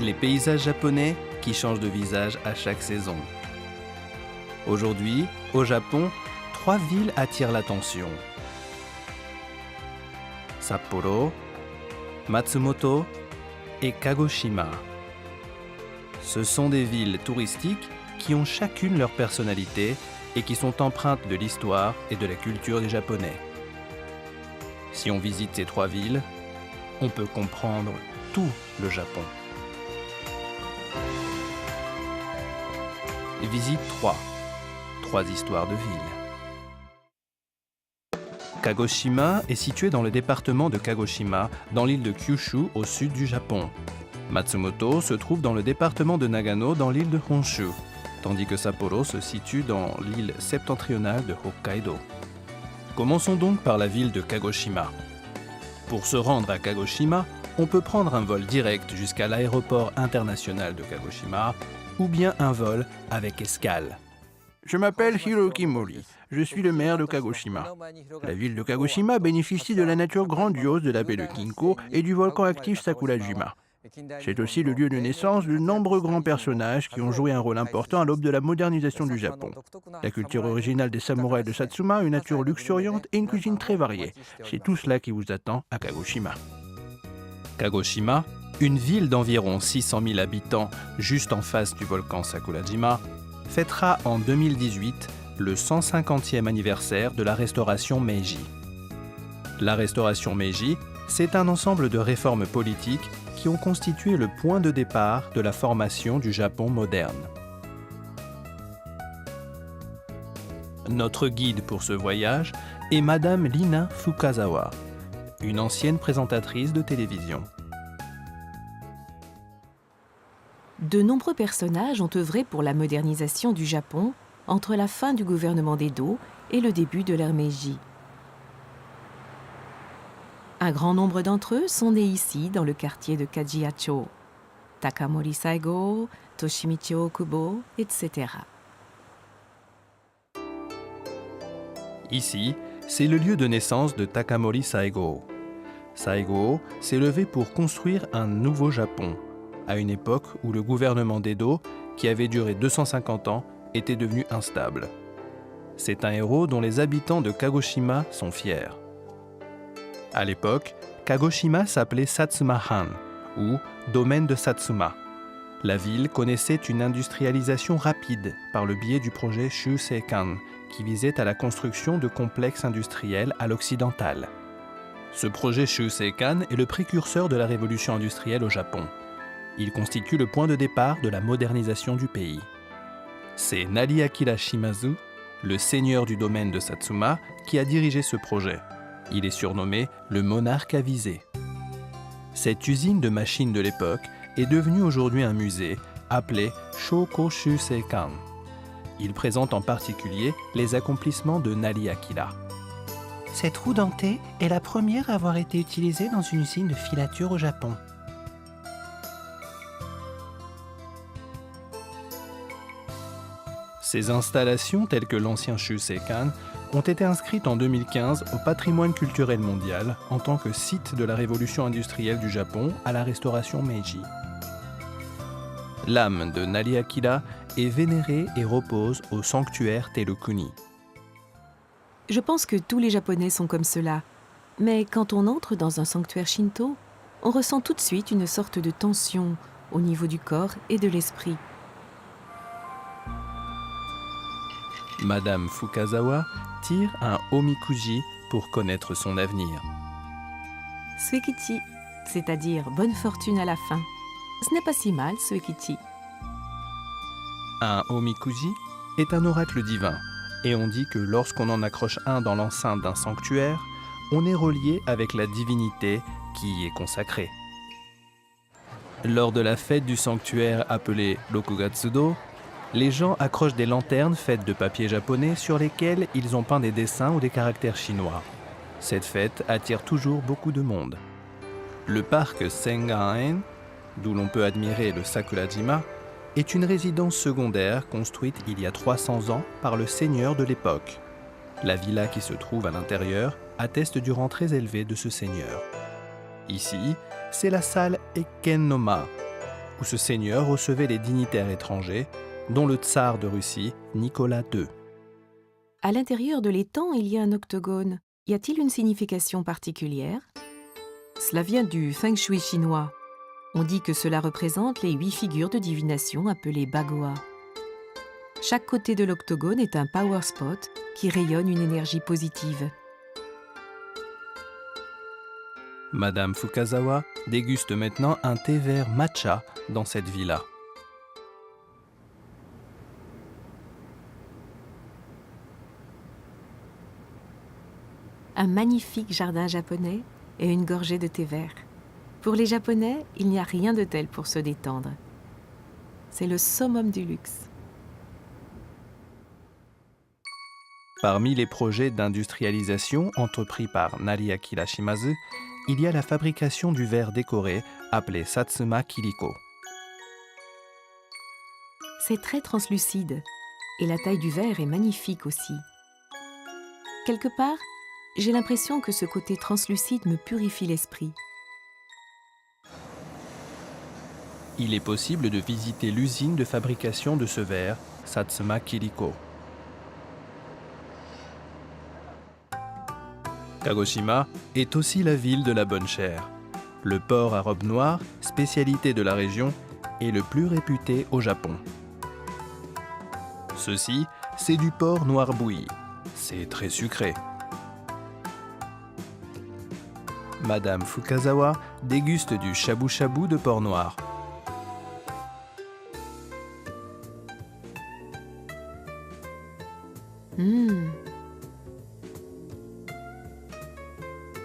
Les paysages japonais qui changent de visage à chaque saison. Aujourd'hui, au Japon, 3 villes attirent l'attention. Sapporo, Matsumoto et Kagoshima. Ce sont des villes touristiques qui ont chacune leur personnalité et qui sont empreintes de l'histoire et de la culture des Japonais. Si on visite ces 3 villes, on peut comprendre tout le Japon. Visite 3. 3 histoires de villes. Kagoshima est située dans le département de Kagoshima, dans l'île de Kyushu, au sud du Japon. Matsumoto se trouve dans le département de Nagano, dans l'île de Honshu, tandis que Sapporo se situe dans l'île septentrionale de Hokkaido. Commençons donc par la ville de Kagoshima. Pour se rendre à Kagoshima, on peut prendre un vol direct jusqu'à l'aéroport international de Kagoshima ou bien un vol avec escale. Je m'appelle Hiroki Mori, je suis le maire de Kagoshima. La ville de Kagoshima bénéficie de la nature grandiose de la baie de Kinko et du volcan actif Sakurajima. C'est aussi le lieu de naissance de nombreux grands personnages qui ont joué un rôle important à l'aube de la modernisation du Japon. La culture originale des samouraïs de Satsuma, une nature luxuriante et une cuisine très variée. C'est tout cela qui vous attend à Kagoshima. Kagoshima, une ville d'environ 600 000 habitants juste en face du volcan Sakurajima, fêtera en 2018 le 150e anniversaire de la restauration Meiji. La restauration Meiji, c'est un ensemble de réformes politiques qui ont constitué le point de départ de la formation du Japon moderne. Notre guide pour ce voyage est Madame Lina Fukazawa, une ancienne présentatrice de télévision. De nombreux personnages ont œuvré pour la modernisation du Japon entre la fin du gouvernement d'Edo et le début de l'ère Meiji. Un grand nombre d'entre eux sont nés ici, dans le quartier de Kajiyacho. Takamori Saigo, Toshimichi Okubo, etc. Ici, c'est le lieu de naissance de Takamori Saigo. Saigo s'est levé pour construire un nouveau Japon, à une époque où le gouvernement d'Edo, qui avait duré 250 ans, était devenu instable. C'est un héros dont les habitants de Kagoshima sont fiers. À l'époque, Kagoshima s'appelait Satsuma-han, ou domaine de Satsuma. La ville connaissait une industrialisation rapide par le biais du projet Shuseikan, qui visait à la construction de complexes industriels à l'occidental. Ce projet Shuseikan est le précurseur de la révolution industrielle au Japon. Il constitue le point de départ de la modernisation du pays. C'est Nariakira Shimazu, le seigneur du domaine de Satsuma, qui a dirigé ce projet. Il est surnommé le monarque avisé. Cette usine de machines de l'époque est devenue aujourd'hui un musée appelé Shoko Shuseikan. Il présente en particulier les accomplissements de Nariakira. Cette roue dentée est la première à avoir été utilisée dans une usine de filature au Japon. Ces installations, telles que l'ancien Shuseikan, ont été inscrites en 2015 au patrimoine culturel mondial en tant que site de la révolution industrielle du Japon à la restauration Meiji. L'âme de Nariakira est vénérée et repose au sanctuaire Terukuni. Je pense que tous les Japonais sont comme cela. Mais quand on entre dans un sanctuaire Shinto, on ressent tout de suite une sorte de tension au niveau du corps et de l'esprit. Madame Fukazawa tire un omikuji pour connaître son avenir. Suekichi, c'est-à-dire bonne fortune à la fin. Ce n'est pas si mal, Suekichi. Un omikuji est un oracle divin, et on dit que lorsqu'on en accroche un dans l'enceinte d'un sanctuaire, on est relié avec la divinité qui y est consacrée. Lors de la fête du sanctuaire appelée Rokugatsudo, les gens accrochent des lanternes faites de papier japonais sur lesquelles ils ont peint des dessins ou des caractères chinois. Cette fête attire toujours beaucoup de monde. Le parc Sengaen, d'où l'on peut admirer le Sakurajima, est une résidence secondaire construite il y a 300 ans par le seigneur de l'époque. La villa qui se trouve à l'intérieur atteste du rang très élevé de ce seigneur. Ici, c'est la salle Eken-no-ma, où ce seigneur recevait les dignitaires étrangers, dont le tsar de Russie, Nicolas II. À l'intérieur de l'étang, il y a un octogone. Y a-t-il une signification particulière? Cela vient du feng shui chinois. On dit que cela représente les 8 figures de divination appelées Bagua. Chaque côté de l'octogone est un power spot qui rayonne une énergie positive. Madame Fukazawa déguste maintenant un thé vert matcha dans cette villa. Un magnifique jardin japonais et une gorgée de thé vert. Pour les Japonais, il n'y a rien de tel pour se détendre. C'est le summum du luxe. Parmi les projets d'industrialisation entrepris par Nariaki Shimazu, il y a la fabrication du verre décoré appelé Satsuma Kiriko. C'est très translucide et la taille du verre est magnifique aussi. Quelque part, j'ai l'impression que ce côté translucide me purifie l'esprit. Il est possible de visiter l'usine de fabrication de ce verre, Satsuma Kiriko. Kagoshima est aussi la ville de la bonne chère. Le porc à robe noire, spécialité de la région, est le plus réputé au Japon. Ceci, c'est du porc noir bouilli. C'est très sucré. Madame Fukazawa déguste du shabu-shabu de porc noir.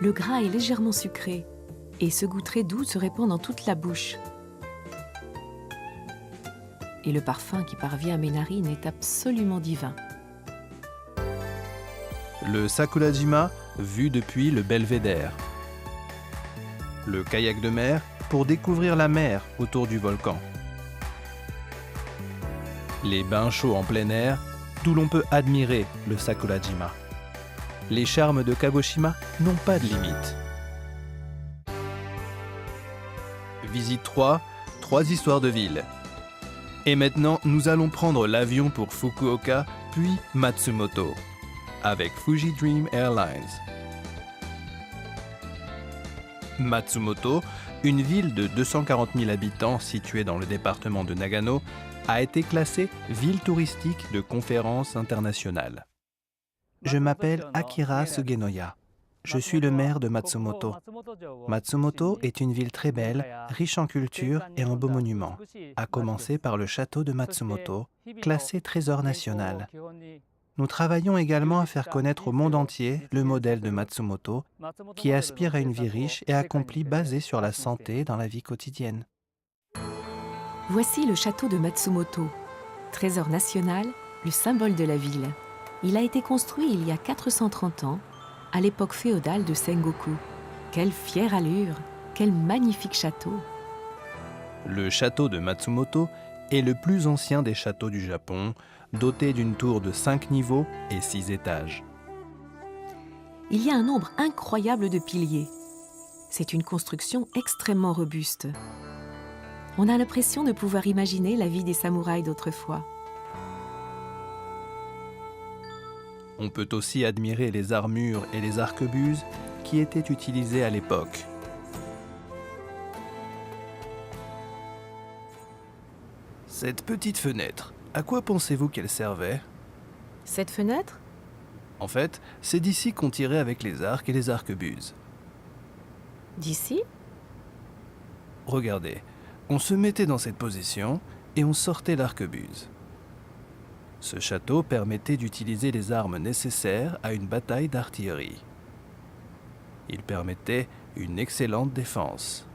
Le gras est légèrement sucré et ce goût très doux se répand dans toute la bouche. Et le parfum qui parvient à mes narines est absolument divin. Le Sakurajima, vu depuis le belvédère. Le kayak de mer pour découvrir la mer autour du volcan. Les bains chauds en plein air, d'où l'on peut admirer le Sakurajima. Les charmes de Kagoshima n'ont pas de limite. Visite 3, 3 histoires de ville. Et maintenant, nous allons prendre l'avion pour Fukuoka, puis Matsumoto, avec Fuji Dream Airlines. Matsumoto, une ville de 240 000 habitants située dans le département de Nagano, a été classée ville touristique de conférence internationale. Je m'appelle Akira Sugenoya. Je suis le maire de Matsumoto. Matsumoto est une ville très belle, riche en culture et en beaux monuments, à commencer par le château de Matsumoto, classé trésor national. Nous travaillons également à faire connaître au monde entier le modèle de Matsumoto, qui aspire à une vie riche et accomplie basée sur la santé dans la vie quotidienne. Voici le château de Matsumoto, trésor national, le symbole de la ville. Il a été construit il y a 430 ans, à l'époque féodale de Sengoku. Quelle fière allure, quel magnifique château! Le château de Matsumoto est le plus ancien des châteaux du Japon, doté d'une tour de 5 niveaux et 6 étages. Il y a un nombre incroyable de piliers. C'est une construction extrêmement robuste. On a l'impression de pouvoir imaginer la vie des samouraïs d'autrefois. On peut aussi admirer les armures et les arquebuses qui étaient utilisées à l'époque. Cette petite fenêtre, à quoi pensez-vous qu'elle servait? Cette fenêtre? En fait, c'est d'ici qu'on tirait avec les arcs et les arquebuses. D'ici? Regardez, on se mettait dans cette position et on sortait l'arquebuse. Ce château permettait d'utiliser les armes nécessaires à une bataille d'artillerie. Il permettait une excellente défense.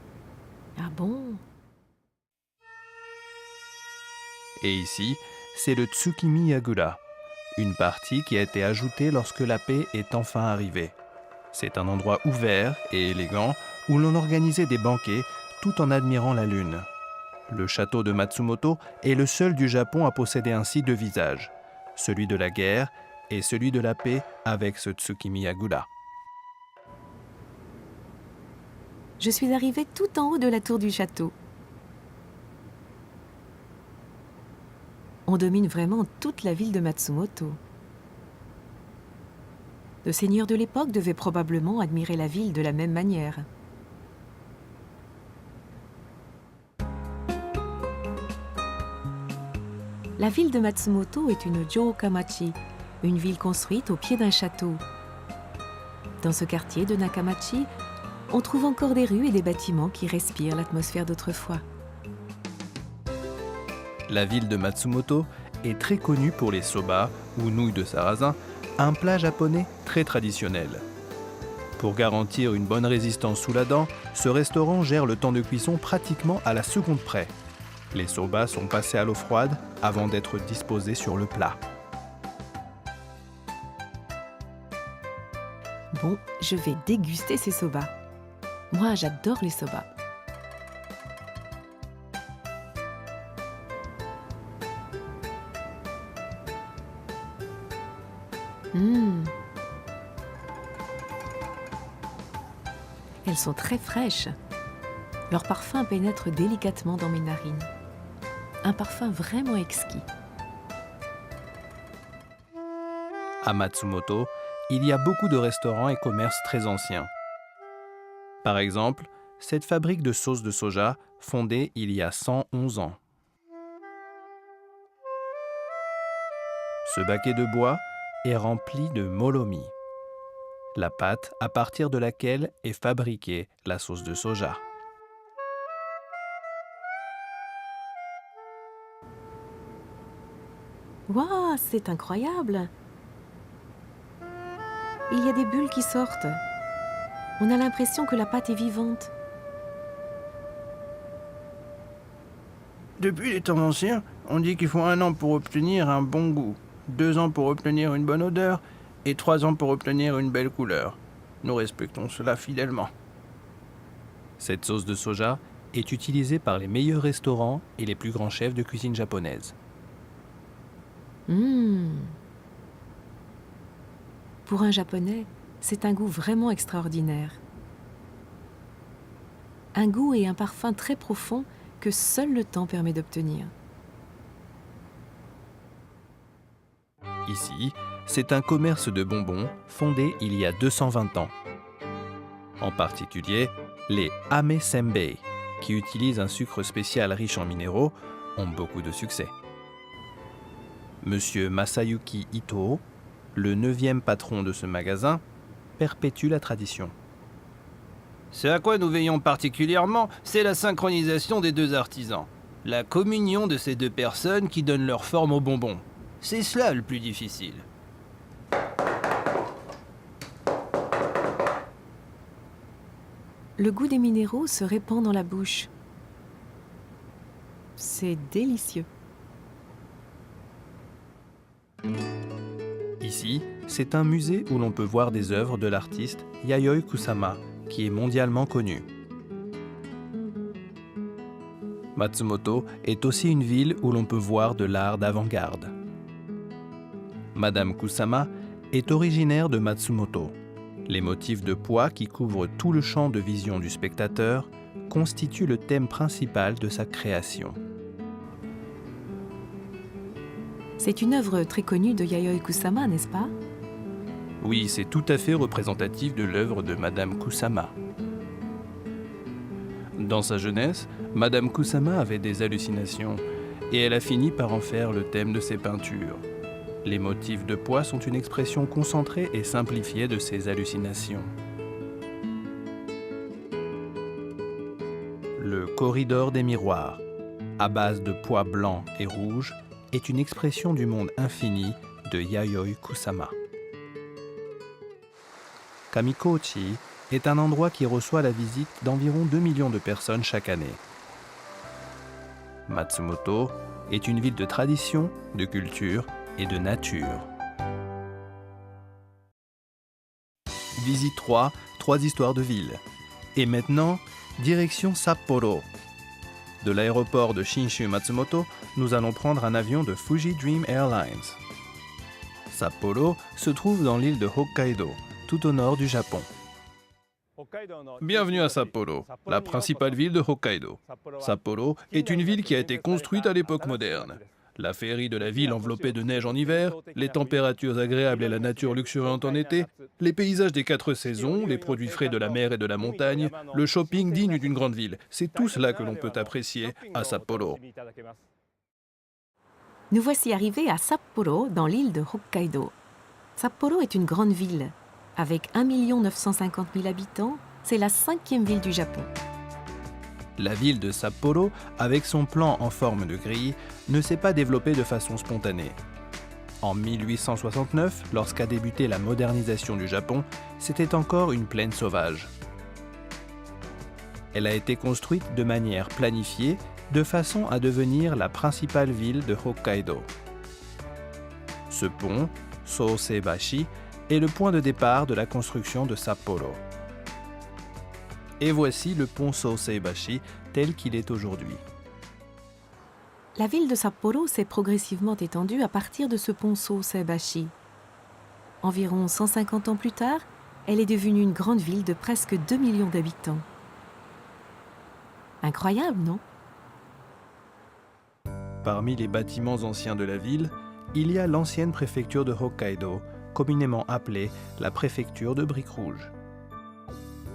Ah bon? Et ici, c'est le Tsukimi Yagura, une partie qui a été ajoutée lorsque la paix est enfin arrivée. C'est un endroit ouvert et élégant où l'on organisait des banquets tout en admirant la lune. Le château de Matsumoto est le seul du Japon à posséder ainsi deux visages, celui de la guerre et celui de la paix avec ce Tsukimi Yagura. Je suis arrivée tout en haut de la tour du château. On domine vraiment toute la ville de Matsumoto. Le seigneur de l'époque devait probablement admirer la ville de la même manière. La ville de Matsumoto est une Jōkamachi, une ville construite au pied d'un château. Dans ce quartier de Nakamachi, on trouve encore des rues et des bâtiments qui respirent l'atmosphère d'autrefois. La ville de Matsumoto est très connue pour les soba, ou nouilles de sarrasin, un plat japonais très traditionnel. Pour garantir une bonne résistance sous la dent, ce restaurant gère le temps de cuisson pratiquement à la seconde près. Les soba sont passés à l'eau froide avant d'être disposés sur le plat. Bon, je vais déguster ces soba. Moi, j'adore les soba. Elles sont très fraîches. Leur parfum pénètre délicatement dans mes narines. Un parfum vraiment exquis. À Matsumoto, il y a beaucoup de restaurants et commerces très anciens. Par exemple, cette fabrique de sauce de soja, fondée il y a 111 ans. Ce baquet de bois est rempli de molomi, la pâte à partir de laquelle est fabriquée la sauce de soja. Waouh, c'est incroyable! Il y a des bulles qui sortent. On a l'impression que la pâte est vivante. Depuis les temps anciens, on dit qu'il faut 1 an pour obtenir un bon goût, 2 ans pour obtenir une bonne odeur et 3 ans pour obtenir une belle couleur. Nous respectons cela fidèlement. Cette sauce de soja est utilisée par les meilleurs restaurants et les plus grands chefs de cuisine japonaise. Pour un Japonais, c'est un goût vraiment extraordinaire. Un goût et un parfum très profond que seul le temps permet d'obtenir. Ici, c'est un commerce de bonbons fondé il y a 220 ans. En particulier, les Ame Senbei, qui utilisent un sucre spécial riche en minéraux, ont beaucoup de succès. Monsieur Masayuki Ito, le 9e patron de ce magasin, perpétue la tradition. Ce à quoi nous veillons particulièrement, c'est la synchronisation des 2 artisans. La communion de ces 2 personnes qui donnent leur forme aux bonbons. C'est cela le plus difficile. Le goût des minéraux se répand dans la bouche. C'est délicieux. Ici, c'est un musée où l'on peut voir des œuvres de l'artiste Yayoi Kusama, qui est mondialement connu. Matsumoto est aussi une ville où l'on peut voir de l'art d'avant-garde. Madame Kusama est originaire de Matsumoto. Les motifs de pois qui couvrent tout le champ de vision du spectateur constituent le thème principal de sa création. C'est une œuvre très connue de Yayoi Kusama, n'est-ce pas? Oui, c'est tout à fait représentatif de l'œuvre de Madame Kusama. Dans sa jeunesse, Madame Kusama avait des hallucinations et elle a fini par en faire le thème de ses peintures. Les motifs de pois sont une expression concentrée et simplifiée de ses hallucinations. Le corridor des miroirs, à base de pois blancs et rouges, est une expression du monde infini de Yayoi Kusama. Kamikochi est un endroit qui reçoit la visite d'environ 2 millions de personnes chaque année. Matsumoto est une ville de tradition, de culture et de nature. Visite 3, 3 histoires de ville. Et maintenant, direction Sapporo. De l'aéroport de Shinshu Matsumoto, nous allons prendre un avion de Fuji Dream Airlines. Sapporo se trouve dans l'île de Hokkaido, tout au nord du Japon. Bienvenue à Sapporo, la principale ville de Hokkaido. Sapporo est une ville qui a été construite à l'époque moderne. La féerie de la ville enveloppée de neige en hiver, les températures agréables et la nature luxuriante en été, les paysages des 4 saisons, les produits frais de la mer et de la montagne, le shopping digne d'une grande ville. C'est tout cela que l'on peut apprécier à Sapporo. Nous voici arrivés à Sapporo, dans l'île de Hokkaido. Sapporo est une grande ville. Avec 1 950 000 habitants, c'est la 5e ville du Japon. La ville de Sapporo, avec son plan en forme de grille, ne s'est pas développée de façon spontanée. En 1869, lorsqu'a débuté la modernisation du Japon, c'était encore une plaine sauvage. Elle a été construite de manière planifiée, de façon à devenir la principale ville de Hokkaido. Ce pont, Soseibashi, est le point de départ de la construction de Sapporo. Et voici le pont Soseibashi tel qu'il est aujourd'hui. La ville de Sapporo s'est progressivement étendue à partir de ce pont Soseibashi. Environ 150 ans plus tard, elle est devenue une grande ville de presque 2 millions d'habitants. Incroyable, non? Parmi les bâtiments anciens de la ville, il y a l'ancienne préfecture de Hokkaido, communément appelée la préfecture de briques rouges.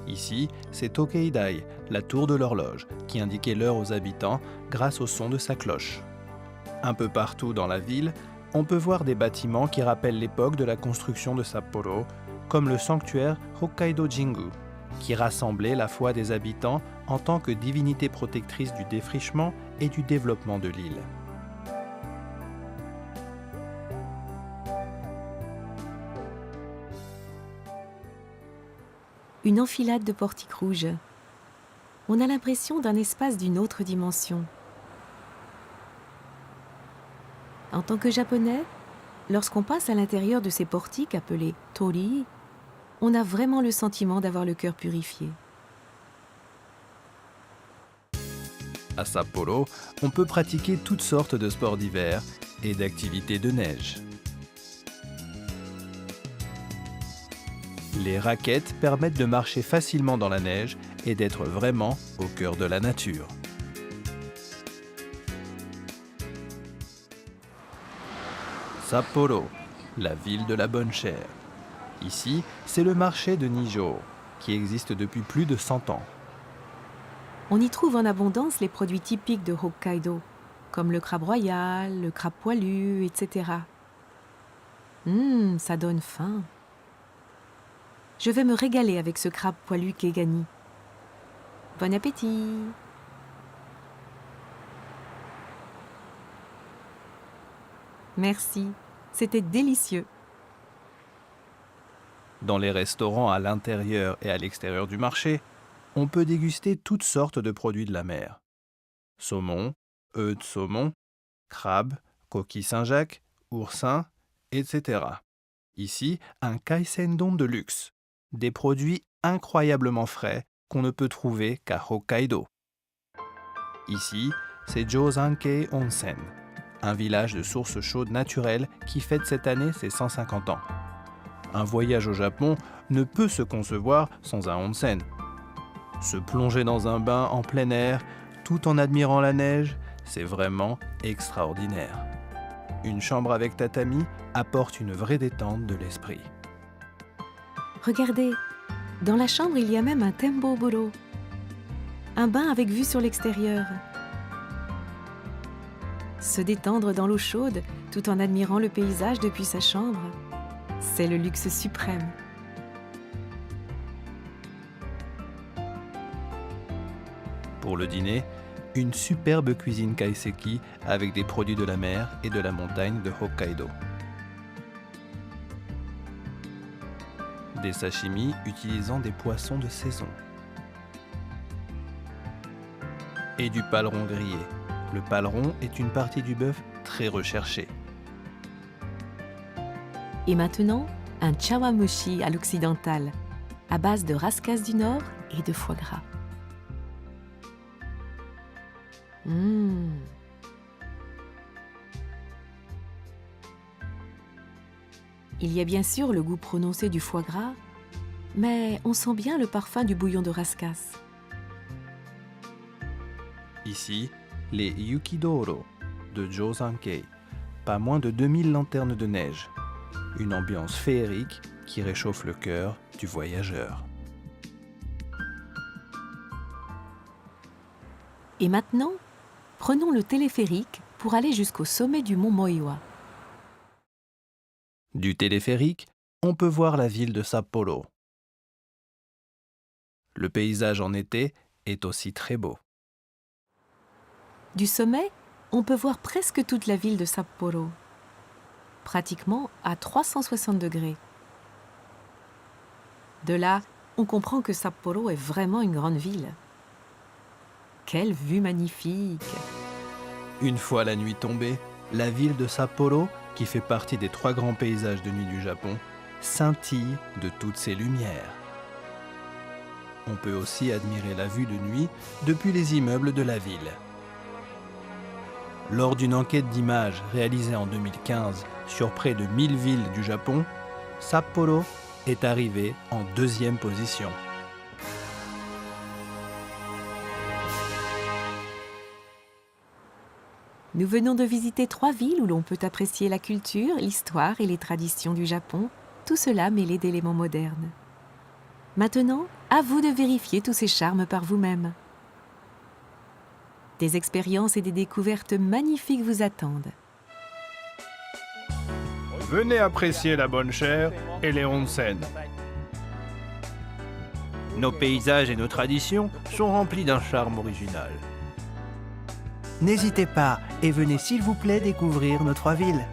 Ici, c'est Tokeidai, la tour de l'horloge, qui indiquait l'heure aux habitants grâce au son de sa cloche. Un peu partout dans la ville, on peut voir des bâtiments qui rappellent l'époque de la construction de Sapporo, comme le sanctuaire Hokkaido Jingu, qui rassemblait la foi des habitants en tant que divinité protectrice du défrichement et du développement de l'île. Une enfilade de portiques rouges. On a l'impression d'un espace d'une autre dimension. En tant que Japonais, lorsqu'on passe à l'intérieur de ces portiques appelés tori, on a vraiment le sentiment d'avoir le cœur purifié. À Sapporo, on peut pratiquer toutes sortes de sports d'hiver et d'activités de neige. Les raquettes permettent de marcher facilement dans la neige et d'être vraiment au cœur de la nature. Sapporo, la ville de la bonne chair. Ici, c'est le marché de Nijo, qui existe depuis plus de 100 ans. On y trouve en abondance les produits typiques de Hokkaido, comme le crabe royal, le crabe poilu, etc. Ça donne faim. Je vais me régaler avec ce crabe poilu Kegani. Bon appétit! Merci, c'était délicieux. Dans les restaurants à l'intérieur et à l'extérieur du marché, on peut déguster toutes sortes de produits de la mer. Saumon, œufs de saumon, crabes, coquilles Saint-Jacques, oursins, etc. Ici, un kaisendon de luxe. Des produits incroyablement frais qu'on ne peut trouver qu'à Hokkaido. Ici, c'est Josankei Onsen, un village de sources chaudes naturelles qui fête cette année ses 150 ans. Un voyage au Japon ne peut se concevoir sans un onsen. Se plonger dans un bain en plein air, tout en admirant la neige, c'est vraiment extraordinaire. Une chambre avec tatami apporte une vraie détente de l'esprit. Regardez, dans la chambre, il y a même un temboboro, un bain avec vue sur l'extérieur. Se détendre dans l'eau chaude tout en admirant le paysage depuis sa chambre, c'est le luxe suprême. Pour le dîner, une superbe cuisine kaiseki avec des produits de la mer et de la montagne de Hokkaido. Des sashimi utilisant des poissons de saison. Et du paleron grillé. Le paleron est une partie du bœuf très recherchée. Et maintenant, un chawamushi à l'occidental, à base de rascasse du Nord et de foie gras. Il y a bien sûr le goût prononcé du foie gras, mais on sent bien le parfum du bouillon de rascasse. Ici, les yukidoro de Josankei pas moins de 2000 lanternes de neige. Une ambiance féerique qui réchauffe le cœur du voyageur. Et maintenant, prenons le téléphérique pour aller jusqu'au sommet du mont Moiwa. Du téléphérique, on peut voir la ville de Sapporo. Le paysage en été est aussi très beau. Du sommet, on peut voir presque toute la ville de Sapporo, pratiquement à 360 degrés. De là, on comprend que Sapporo est vraiment une grande ville. Quelle vue magnifique! Une fois la nuit tombée, la ville de Sapporo, qui fait partie des 3 grands paysages de nuit du Japon, scintille de toutes ses lumières. On peut aussi admirer la vue de nuit depuis les immeubles de la ville. Lors d'une enquête d'images réalisée en 2015 sur près de 1000 villes du Japon, Sapporo est arrivé en 2e position. Nous venons de visiter 3 villes où l'on peut apprécier la culture, l'histoire et les traditions du Japon, tout cela mêlé d'éléments modernes. Maintenant, à vous de vérifier tous ces charmes par vous-même. Des expériences et des découvertes magnifiques vous attendent. Venez apprécier la bonne chère et les onsen. Nos paysages et nos traditions sont remplis d'un charme original. N'hésitez pas et venez s'il vous plaît découvrir nos 3 villes.